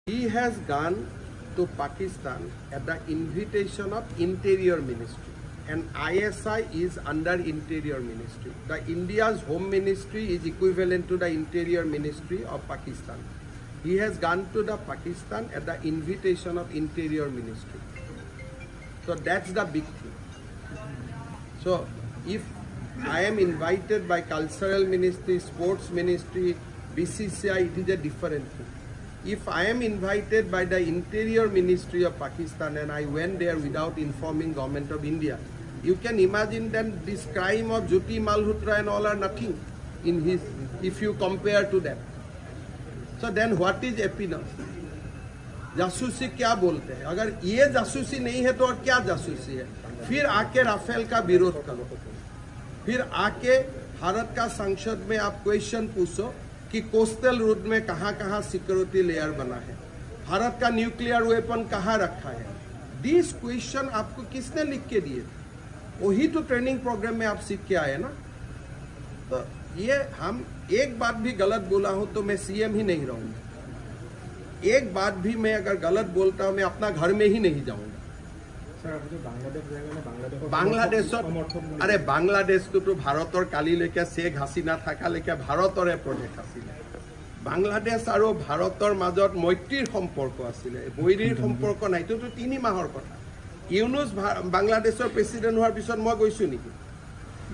He has gone to Pakistan at the invitation of Interior Ministry, and ISI is under Interior Ministry. The India's Home Ministry is equivalent to the Interior Ministry of Pakistan. He has gone to the Pakistan at the invitation of Interior Ministry. So that's the big thing. So if I am invited by Cultural Ministry, Sports Ministry, BCCI, it is a different thing. If I am invited by the Interior Ministry of Pakistan and I went there without informing Government of India, you can imagine then this crime of Jyoti Malhotra and all are nothing in his, if you compare to them. So then what is happiness? जासूसी क्या बोलते हैं? अगर ये जासूसी नहीं है तो और क्या जासूसी है? फिर आके राफेल का विरोध करो, फिर आके भारत का संसद में आप क्वेश्चन पूछो कि कोस्टल रूट में कहाँ सिक्योरिटी लेयर बना है, भारत का न्यूक्लियर वेपन कहाँ रखा है. दिस क्वेश्चन आपको किसने लिख के दिए? वही तो ट्रेनिंग प्रोग्राम में आप सीख के आए ना. तो ये हम एक बात भी गलत बोला हूं तो मैं सीएम ही नहीं रहूंगा. एक बात भी मैं अगर गलत बोलता हूं मैं अपना घर में ही नहीं जाऊंगा. बांग्लादेश अरे बांग्लादेश तो भारतर कालिলৈকে शेख हासिना थाकाলৈকে भारतरे प्रदेश आছিলে. बांग्लादेश और भारतर मजत मैत्रीर सम्पर्क आছিলে, बैरीर सम्पर्क নাই. तो 3 माहर कथा. ইউনুস বাংলাদেশৰ প্ৰেসিডেন্ট হোৱাৰ পিছত মই গৈছো নেকি?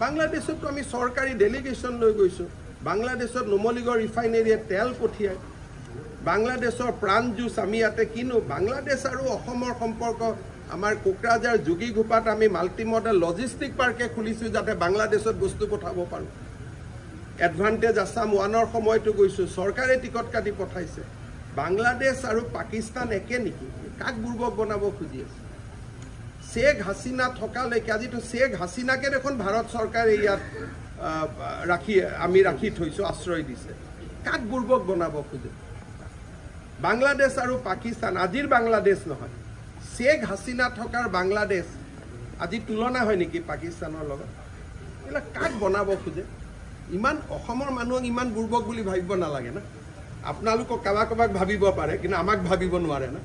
বাংলাদেশত আমি সৰকাৰি ডেলিগেশন লৈ গৈছো. বাংলাদেশত নুমলীগড় ৰিফাইনেৰীয়ে তেল পঠিয়ায়. বাংলাদেশৰ প্ৰাণ জুচ আমি ইয়াতে কিনো. বাংলাদেশ আৰু অসমৰ সম্পৰ্ক আমাৰ কোকৰাঝাৰ যোগীঘোপাত আমি মাল্টি মডেল লজিষ্টিক পাৰ্কে খুলিছো যাতে বাংলাদেশত বস্তু পঠাব পাৰো. এডভান্টেজ আসাম 1ৰ সময়টো গৈছো, সৰকাৰে টিকট কাটি পঠাইছে. বাংলাদেশ আৰু পাকিস্তান একে নেকি? কাক বুৰ্বক বনাব খুজি আছে? शेख हासिना थकाলৈকে আজি তো शेख हासिनाকে দেখোন ভাৰত চৰকাৰে ইয়াত ৰাখি থৈছো, আশ্ৰয় দিছে. কাক বুৰ্বক বনাব খুজে? বাংলাদেশ আৰু পাকিস্তান আজিৰ বাংলাদেশ নহয়, शेख हासिना থকাৰ বাংলাদেশ আজি তুলনা হয় নেকি পাকিস্তানৰ লগত? এলা কাক বনাব খুজে? ইমান অসমৰ মানুহক ইমান বুৰ্বক বুলি ভাবিব নালাগে না. আপোনালোকক কাবাক ভাবিব পাৰে কিন্তু আমাক ভাবিব নোৱাৰে না.